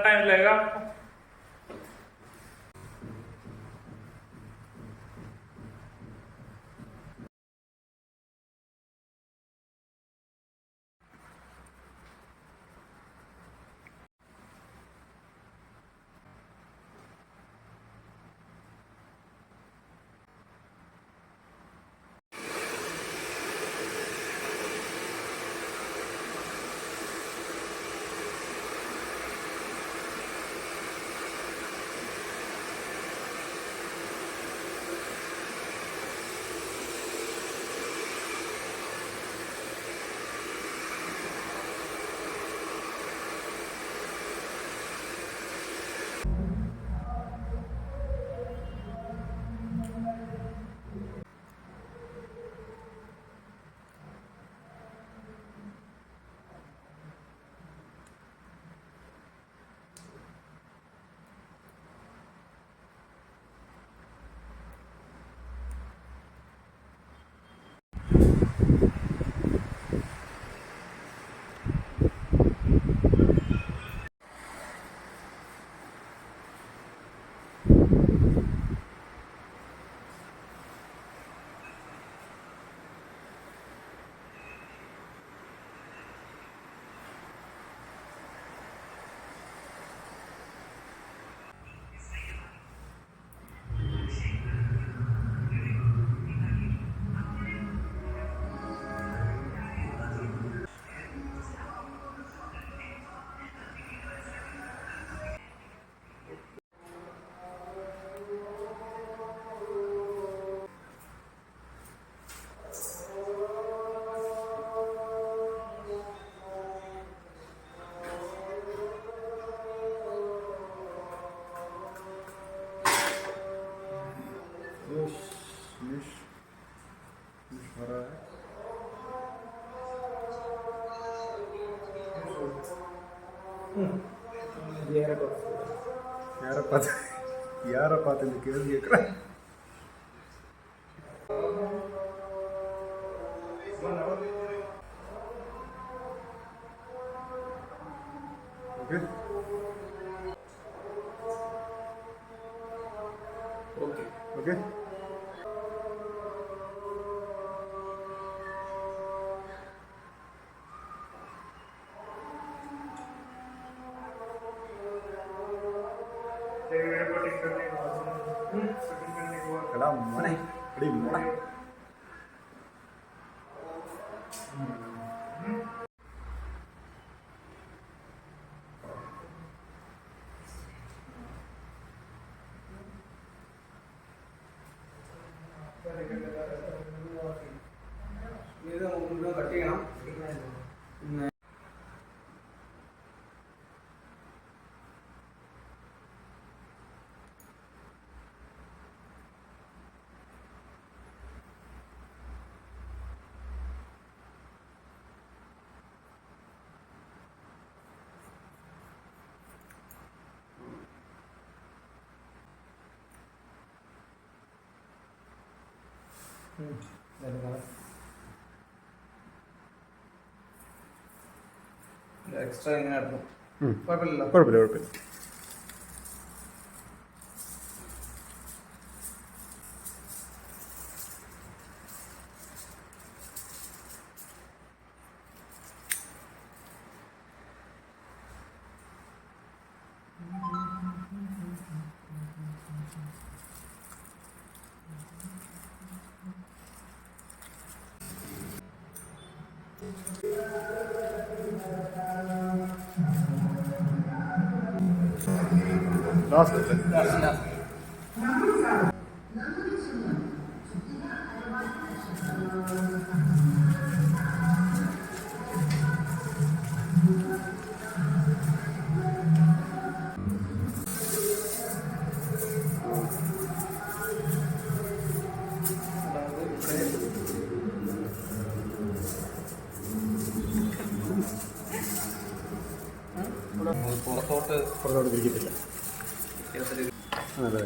Time लगेगा। مش ورايا. யாரை பார்த்து இந்த கேள்வி கேட்குறேன். Okay okay Kadang mana? Di mana? Ini dah mau cutting kan? Extra എങ്ങനെ കുഴപ്പമില്ലല്ലോ. കുഴപ്പമില്ല കുഴപ്പമില്ല. Last. പുറത്തോട്ട് തിരിക്കത്തില്ല. അതെ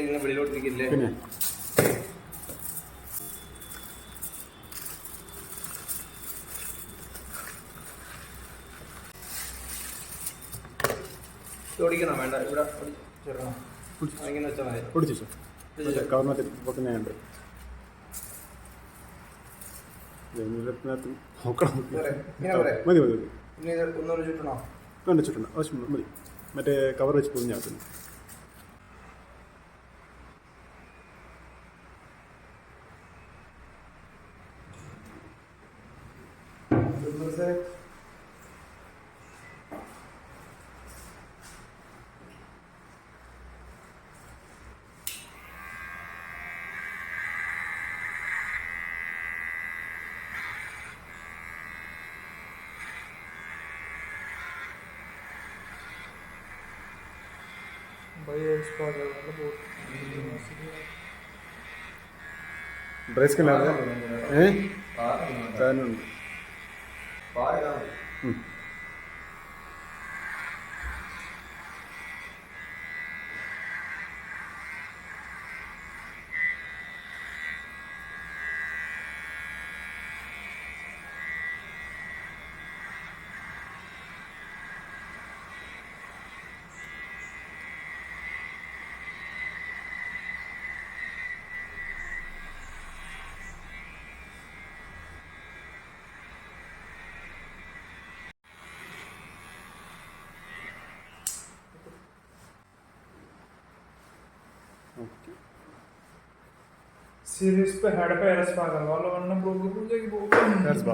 ഇങ്ങനെ വെളിയിലോട്ട് നിൽക്കില്ലേ? പിന്നെ ഓടിക്കണം വേണ്ട, ഇവിടെ ചേർക്കണം. ഇങ്ങനെ വെച്ചാൽ മതി. പൊടിച്ചു കവർണത്തിൽ പൊട്ടുന്നുണ്ട്. നോക്കണം. മതി മതി മതി. ഒന്നുകൂടെ ചുറ്റണോ? വേണ്ട ചുറ്റണം, ആവശ്യമുണ്ട്, മതി. മറ്റേ കവർ വെച്ച് പൊതിഞ്ഞാക്കുന്നു. ഡ്രൈ സ്കിന്നാണ്. താനുണ്ട്. सीरीज पे हेड पे एरस पा कर वाला वरना ब्रोकर को जाएगी बहुत एरस पा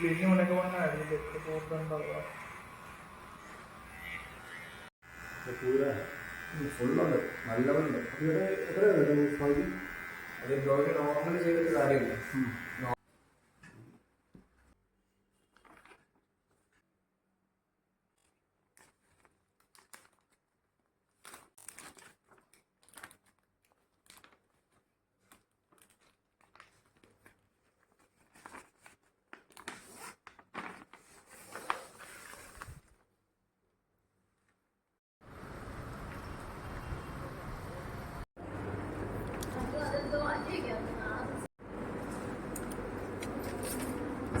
लेने होने का वरना है देख के बहुत गंदा हुआ पूरा ഫുള്ളുണ്ട്, നല്ലതുണ്ട്. അത് ബ്ലോഗ് നോർമലി ചെയ്തിട്ട് കാര്യമില്ല.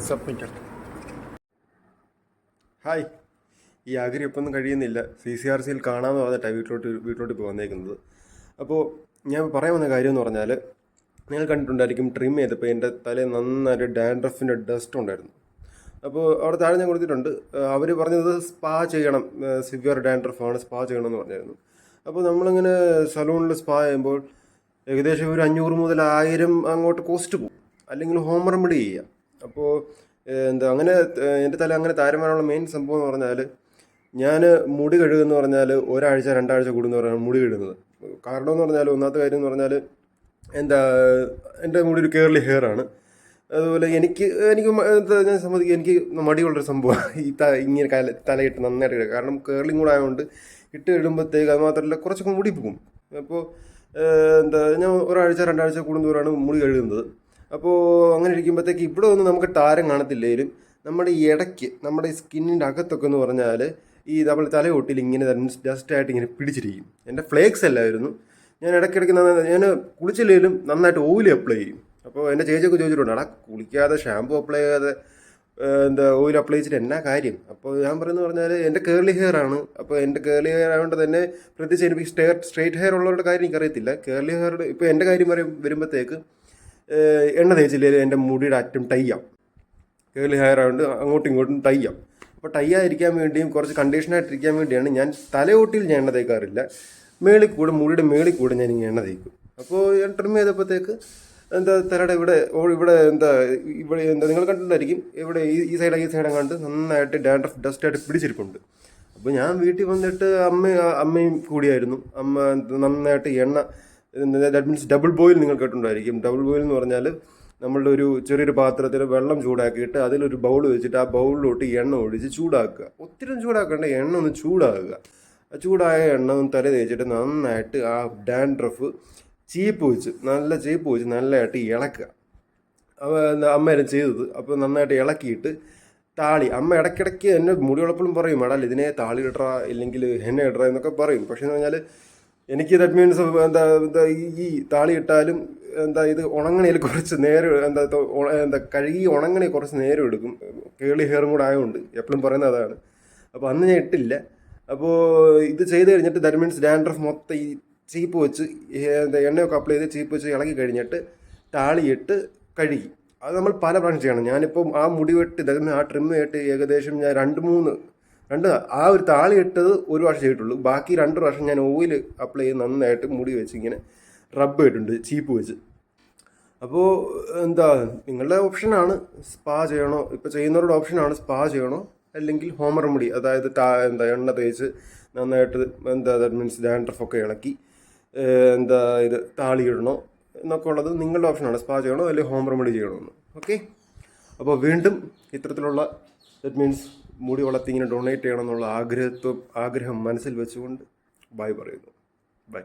സബ്മിറ്റ്. ഹായ്, ഈ ആഗ്രഹം ഇപ്പം ഒന്നും കഴിയുന്നില്ല. CCRCയിൽ കാണാമെന്ന് പറഞ്ഞിട്ടാണ് വീട്ടിലോട്ട് ഇപ്പോൾ വന്നേക്കുന്നത്. അപ്പോൾ ഞാൻ പറയാൻ വന്ന കാര്യം എന്ന് പറഞ്ഞാൽ, നിങ്ങൾ കണ്ടിട്ടുണ്ടായിരിക്കും ട്രിം ചെയ്തപ്പോൾ എൻ്റെ തലയിൽ നന്നായിട്ട് ഡാൻഡ്രഫിൻ്റെ ഡസ്റ്റ് ഉണ്ടായിരുന്നു. അപ്പോൾ അവിടെ താഴെ ഞാൻ കൊടുത്തിട്ടുണ്ട്. അവർ പറഞ്ഞത് സ്പാ ചെയ്യണം, സിവിയർ ഡാൻഡ്രഫാണ്, സ്പാ ചെയ്യണമെന്ന് പറഞ്ഞായിരുന്നു. അപ്പോൾ നമ്മളിങ്ങനെ സലൂണിൽ സ്പാ ചെയ്യുമ്പോൾ ഏകദേശം ഒരു 500 മുതൽ 1000 അങ്ങോട്ട് കോസ്റ്റ് പോകും, അല്ലെങ്കിൽ ഹോം റെമഡി ചെയ്യുക. അപ്പോൾ അങ്ങനെ എൻ്റെ തല അങ്ങനെ താരം വരാനുള്ള മെയിൻ സംഭവം എന്ന് പറഞ്ഞാൽ, ഞാൻ മുടി കഴുകുമെന്ന് പറഞ്ഞാൽ ഒരാഴ്ച 2 ആഴ്ച കൂടുന്ന പറഞ്ഞാൽ മുടി കഴുകുന്നത്. കാരണം എന്ന് പറഞ്ഞാൽ, ഒന്നാമത്തെ കാര്യം എന്ന് പറഞ്ഞാൽ എൻ്റെ മുടി ഒരു കേർലി ഹെയർ ആണ്. അതുപോലെ എനിക്ക് ഞാൻ സമ്മതിക്കും, എനിക്ക് മടിയുള്ളൊരു സംഭവമാണ് ഇങ്ങനെ തലയിട്ട് നന്നായിട്ട് കഴുകുക. കാരണം കേർലിങ് കൂടെ ആയതുകൊണ്ട് ഇട്ട് ഇടുമ്പോഴത്തേക്ക് അത് മാത്രമല്ല കുറച്ചൊക്കെ മുടി പോകും. അപ്പോൾ ഞാൻ ഒരാഴ്ച 2 ആഴ്ച കൂടുന്നവരാണ് മുടി കഴുകുന്നത്. അപ്പോൾ അങ്ങനെ ഇരിക്കുമ്പോഴത്തേക്ക് ഇവിടെ ഒന്നും നമുക്ക് താരം കാണത്തില്ലേലും നമ്മുടെ ഈ ഇടയ്ക്ക് നമ്മുടെ ഈ സ്കിന്നിൻ്റെ അകത്തൊക്കെ എന്ന് പറഞ്ഞാൽ ഈ നമ്മൾ തലയൊട്ടിൽ ഇങ്ങനെ ജസ്റ്റായിട്ട് ഇങ്ങനെ പിടിച്ചിരിക്കും. എൻ്റെ ഫ്ലേക്സ് അല്ലായിരുന്നു. ഞാൻ ഇടയ്ക്കിടയ്ക്ക് ഞാൻ കുളിച്ചില്ലെങ്കിലും നന്നായിട്ട് ഓയിൽ അപ്ലൈ ചെയ്യും. അപ്പോൾ എൻ്റെ ചേച്ചിയൊക്കെ ചോദിച്ചിട്ടുണ്ട്, എടാ കുളിക്കാതെ ഷാമ്പു അപ്ലൈ ചെയ്യാതെ ഓയിൽ അപ്ലൈ ചെയ്തിട്ട് എന്നാ കാര്യം? അപ്പോൾ ഞാൻ പറയുന്നത് പറഞ്ഞാൽ എൻ്റെ കേർലി ഹെയർ ആണ്. അപ്പോൾ എൻ്റെ കേർലി ഹെയർ ആയതുകൊണ്ട് തന്നെ പ്രത്യേകിച്ച് എനിക്ക് സ്ട്രേറ്റ് ഹെയർ ഉള്ളവരുടെ കാര്യം എനിക്കറിയത്തില്ല. കേർലി ഹെയർ ഇപ്പോൾ എൻ്റെ കാര്യം വരുമ്പോഴത്തേക്ക് എണ്ണ തേച്ചില്ലെങ്കിൽ എൻ്റെ മുടിയുടെ അറ്റം ടൈയാം. കേർലി ഹെയർ ആയതുകൊണ്ട് അങ്ങോട്ടും ഇങ്ങോട്ടും ടൈയാം. അപ്പോൾ ടൈയായിരിക്കാൻ വേണ്ടിയും കുറച്ച് കണ്ടീഷനായിട്ടിരിക്കാൻ വേണ്ടിയാണ് ഞാൻ തലയോട്ടിയിൽ ഞാൻ എണ്ണ തേക്കാറില്ല. മുടിയുടെ മേളിൽ കൂടെ ഞാൻ ഇങ്ങനെ എണ്ണ തേക്കും. അപ്പോൾ ഞാൻ ട്രിം ചെയ്തപ്പോഴത്തേക്ക് തലയുടെ ഇവിടെ നിങ്ങൾ കണ്ടിട്ടുണ്ടായിരിക്കും, ഇവിടെ ഈ സൈഡും കണ്ട് നന്നായിട്ട് ഡാൻഡ്രഫ് ഡസ്റ്റായിട്ട് പിടിച്ചിരിപ്പുണ്ട്. അപ്പോൾ ഞാൻ വീട്ടിൽ വന്നിട്ട് അമ്മയും കൂടിയായിരുന്നു. അമ്മ നന്നായിട്ട് എണ്ണ, ദാറ്റ് മീൻസ് ഡബിൾ ബോയിൽ നിങ്ങൾ കേട്ടിട്ടുണ്ടായിരിക്കും. ഡബിൾ ബോയിൽ എന്ന് പറഞ്ഞാൽ നമ്മളുടെ ഒരു ചെറിയൊരു പാത്രത്തിൽ വെള്ളം ചൂടാക്കിയിട്ട് അതിലൊരു ബൗൾ വെച്ചിട്ട് ആ ബൗളിലോട്ട് എണ്ണ ഒഴിച്ച് ചൂടാക്കുക. ഒത്തിരി ചൂടാക്കേണ്ട, എണ്ണ ഒന്ന് ചൂടാക്കുക. ആ ചൂടായ എണ്ണ ഒന്ന് തല തേച്ചിട്ട് നന്നായിട്ട് ആ ഡാൻഡ്രഫ് ചീപ്പ് വെച്ച് നല്ലതായിട്ട് ഇളക്കുക. അമ്മേരം ചെയ്തത്. അപ്പോൾ നന്നായിട്ട് ഇളക്കിയിട്ട് താളി അമ്മ ഇടയ്ക്കിടയ്ക്ക് എന്നെ മുടി വളപ്പോഴും പറയും എടാ ഇതിനെ താളി ഇടറ ഇല്ലെങ്കിൽ എന്നെ ഇടറ എന്നൊക്കെ പറയും. പക്ഷേ എന്ന് പറഞ്ഞാൽ എനിക്ക് ദാറ്റ് മീൻസ് എന്താ ഈ താളി ഇട്ടാലും എന്താ ഇത് ഉണങ്ങണയിൽ കുറച്ച് നേരം എന്താ കഴുകി ഉണങ്ങണേ കുറച്ച് നേരം എടുക്കും. കേളി ഹെയറും കൂടെ ആയതുകൊണ്ട് എപ്പോഴും പറയുന്നത് അതാണ്. അപ്പോൾ അന്ന് ഞാൻ ഇട്ടില്ല. അപ്പോൾ ഇത് ചെയ്ത് കഴിഞ്ഞിട്ട് ദാറ്റ് മീൻസ് ഡാൻഡ്രഫ് മൊത്തം ഈ ചീപ്പ് വെച്ച് എന്താ എണ്ണയൊക്കെ അപ്ലൈ ചെയ്ത് ചീപ്പ് വെച്ച് ഇളകി കഴിഞ്ഞിട്ട് താളിയിട്ട് കഴുകി. അത് നമ്മൾ പല പ്രാവശ്യം ചെയ്യണം. ഞാനിപ്പം ആ മുടി വെട്ട് ആ ട്രിം വെട്ട് ഏകദേശം ഞാൻ ആ ഒരു താളി ഇട്ടത് ഒരു പ്രാവശ്യം ചെയ്തിട്ടുള്ളൂ. ബാക്കി 2 പ്രാവശ്യം ഞാൻ ഓയിൽ അപ്ലൈ ചെയ്ത് നന്നായിട്ട് മുടി വെച്ച് ഇങ്ങനെ റബ്ബ് ചെയ്തിട്ടുണ്ട് ചീപ്പ് വെച്ച്. അപ്പോൾ എന്താ നിങ്ങളുടെ ഓപ്ഷനാണ് സ്പാ ചെയ്യണോ, ഇപ്പോൾ ചെയ്യുന്നവരുടെ ഓപ്ഷനാണ് സ്പാ ചെയ്യണോ അല്ലെങ്കിൽ ഹോം റെമഡി, അതായത് എന്താ എണ്ണ തേച്ച് നന്നായിട്ട് എന്താ ദാറ്റ് മീൻസ് ഡാൻഡ്രഫൊക്കെ ഇളക്കി എന്താ ഇത് താളി ഇടണോ എന്നൊക്കെ ഉള്ളത് നിങ്ങളുടെ ഓപ്ഷനാണ്. സ്പാ ചെയ്യണോ അല്ലെങ്കിൽ ഹോം റെമഡി ചെയ്യണമെന്ന്. ഓക്കെ, അപ്പോൾ വീണ്ടും ഇത്തരത്തിലുള്ള ദാറ്റ് മീൻസ് മുടി വളർത്തി ഇങ്ങനെ ഡൊണേറ്റ് ചെയ്യണം എന്നുള്ള ആഗ്രഹം മനസ്സിൽ വെച്ചുകൊണ്ട് ബൈ പറയുന്നു. ബൈ.